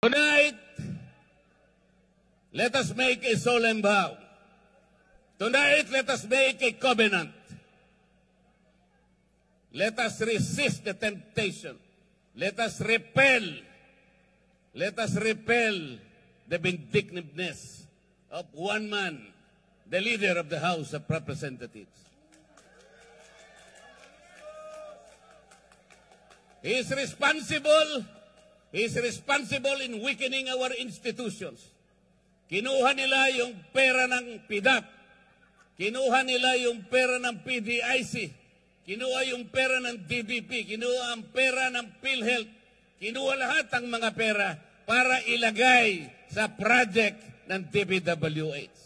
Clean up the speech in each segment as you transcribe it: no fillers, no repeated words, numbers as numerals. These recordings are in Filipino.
Tonight, let us make a solemn vow. Tonight, let us make a covenant. Let us resist the temptation. Let us repel the vindictiveness of one man, the leader of the House of Representatives. He is responsible in weakening our institutions. Kinuha nila yung pera ng PDAP. Kinuha nila yung pera ng PDIC. Kinuha yung pera ng DBP. Kinuha ang pera ng PhilHealth. Kinuha lahat ang mga pera para ilagay sa project ng DPWH.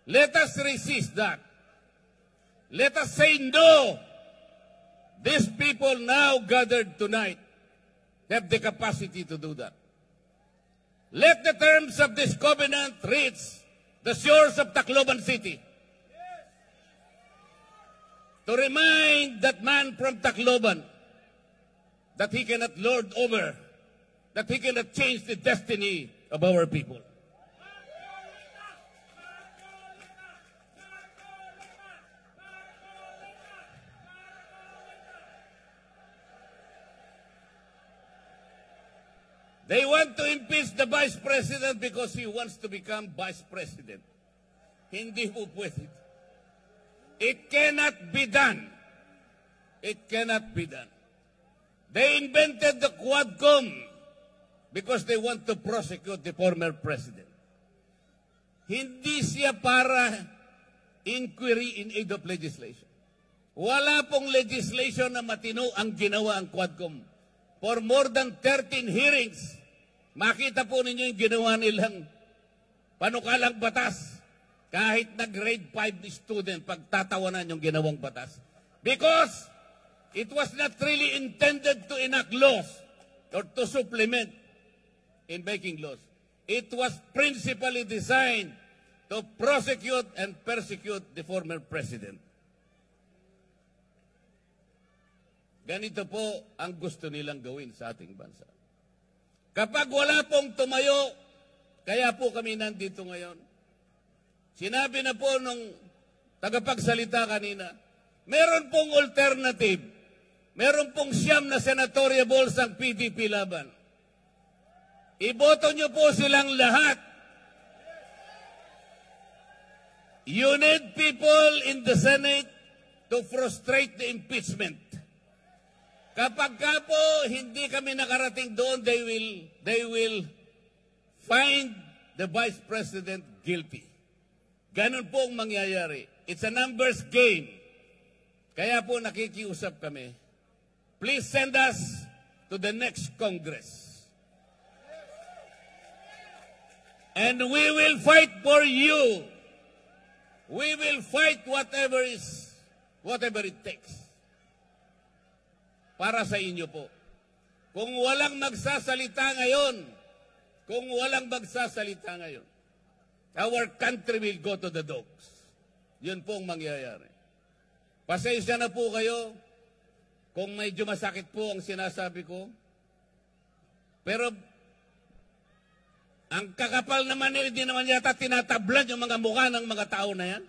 Let us resist that. Let us say no. These people now gathered tonight have the capacity to do that. Let the terms of this covenant reach the shores of Tacloban City. To remind that man from Tacloban that he cannot lord over, that he cannot change the destiny of our people. They want to impeach the Vice President because he wants to become Vice President. Hindi po pwede. It cannot be done. It cannot be done. They invented the Quadcom because they want to prosecute the former president. Hindi siya para inquiry in aid of legislation. Wala pong legislation na matino ang ginawa ang Quadcom. For more than 13 hearings, makita po ninyo yung ginawa nilang panukalang batas. Kahit na grade 5 student, pagtatawanan yung ginawang batas. Because it was not really intended to enact laws or to supplement in making laws. It was principally designed to prosecute and persecute the former president. Ganito po ang gusto nilang gawin sa ating bansa. Kapag wala pong tumayo, kaya po kami nandito ngayon. Sinabi na po nung tagapagsalita kanina, meron pong alternative. Meron pong 9 na senatorial balls ang PDP laban. Iboto nyo po silang lahat. You need people in the Senate to frustrate the impeachment. Kapag ka po hindi kami nakarating doon, they will find the Vice President guilty. Ganon po ang mangyayari. It's a numbers game. Kaya po nakikiusap kami. Please send us to the next Congress. And we will fight for you. We will fight whatever it takes. Para sa inyo po. Kung walang magsasalita ngayon, our country will go to the dogs. Yun po ang mangyayari. Pasensya na po kayo kung medyo masakit po ang sinasabi ko. Pero ang kakapal naman hindi naman yata tinatablan yung mga mukha ng mga tao na yan.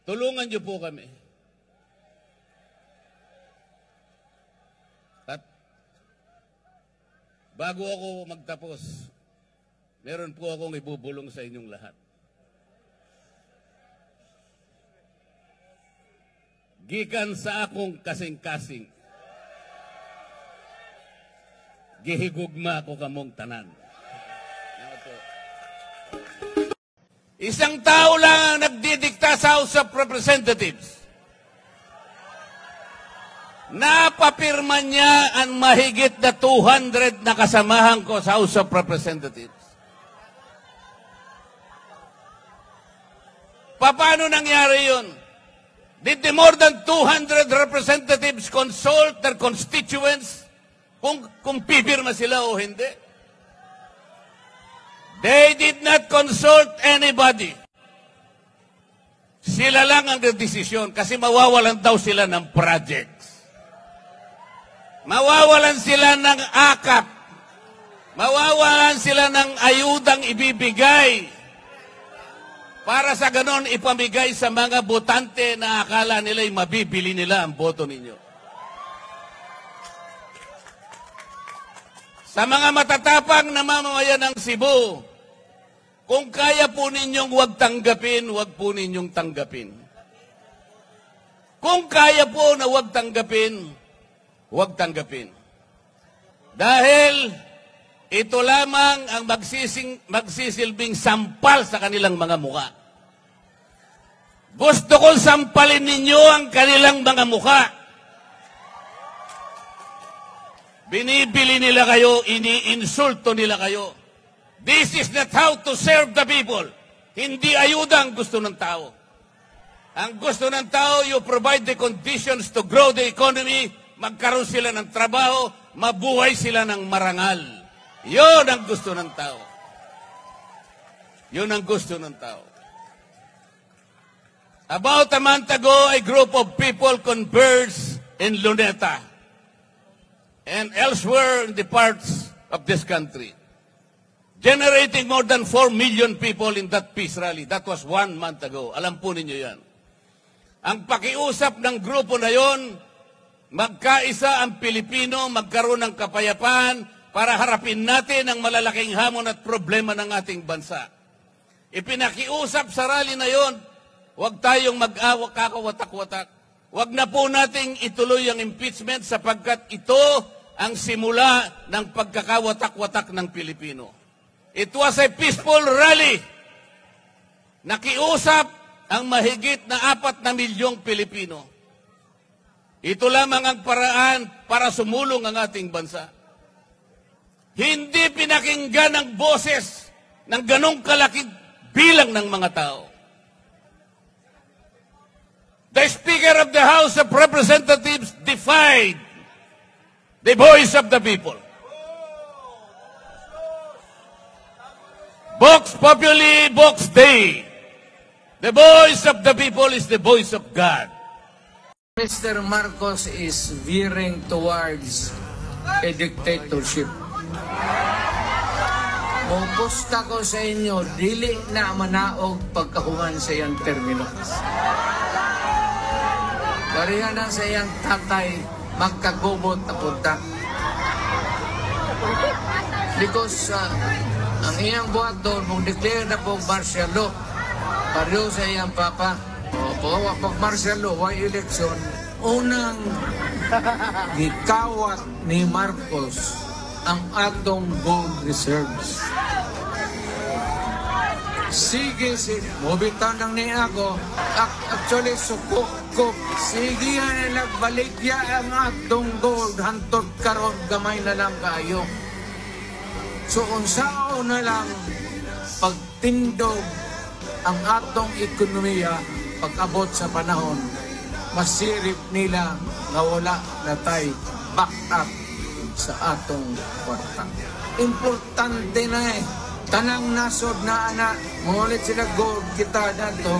Tulungan niyo po kami. At bago ako magtapos, meron po akong ibubulong sa inyong lahat. Gikan sa akong kasing-kasing, gihigugma ko kamong tanan. Isang tao lang ang nagdidikta sa House of Representatives. Napapirma niya ang mahigit na 200 na kasamahan ko sa House of Representatives. Paano nangyari yun? Did the more than 200 representatives consult their constituents kung pipirma sila o hindi? They did not consult anybody. Sila lang ang desisyon kasi mawawalan daw sila ng projects. Mawawalan sila ng akap. Mawawalan sila ng ayudang ibibigay para sa ganon ipamigay sa mga botante na akala nila'y mabibili nila ang boto ninyo. Sa mga matatapang na mamamayan ng Cebu, kung kaya po ninyong huwag tanggapin, huwag po ninyong tanggapin. Kung kaya po na huwag tanggapin, huwag tanggapin. Dahil ito lamang ang magsisilbing sampal sa kanilang mga mukha. Gusto kong sampalin ninyo ang kanilang mga mukha. Binibili nila kayo, iniinsulto nila kayo. This is not how to serve the people. Hindi ayuda ang gusto ng tao. Ang gusto ng tao, you provide the conditions to grow the economy, magkaroon sila ng trabaho, mabuhay sila ng marangal. Yun ang gusto ng tao. Yun ang gusto ng tao. About a month ago, a group of people converged in Luneta and elsewhere in the parts of this country, generating more than 4 million people in that peace rally. That was 1 month ago. Alam po ninyo yan. Ang pakiusap ng grupo na yon, magkaisa ang Pilipino, magkaroon ng kapayapaan para harapin natin ang malalaking hamon at problema ng ating bansa. Ipinakiusap sa rally na yon, huwag tayong mag-awak, kakawatak-watak. Huwag na po nating ituloy ang impeachment sapagkat ito ang simula ng pagkakawatak-watak ng Pilipino. It was a peaceful rally. Nakiusap ang mahigit na 4 na milyong Pilipino. Ito lamang ang paraan para sumulong ang ating bansa. Hindi pinakinggan ang boses ng ganong kalaking bilang ng mga tao. The Speaker of the House of Representatives defied the voice of the people. Vox Populi, Vox Dei. The voice of the people is the voice of God. Mr. Marcos is veering towards a dictatorship. Mupusta ko sa inyo, dili na manaog pagkahuman sa iyang termino. Karihan na sa iyang tatay, magkagubot na punta. Because ang iyang buhat doon, mag-declare na po martial law. Pariyo sa iyang papa. Pag martial law, why election? Unang gikawat ni Marcos ang atong gold reserves. Sige, mubitaw lang ni ako. Actually, sukok. Sige na nagbaligya ang atong gold. Hantod karon gamay na lang kayo. So, unsao na lang pagtindog ang atong ekonomiya pag-abot sa panahon, masirip nila na wala na tayo back up sa atong kwarta. Importante na tanang nasod na anak, mulit sila gold kita dato,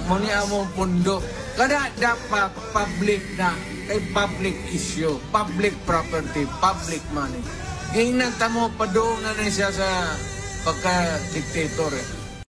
muni among pundo. Kada dapat public na, kay public issue, public property, public money. Ingnan tamo, padoon na siya sa pagka-dictator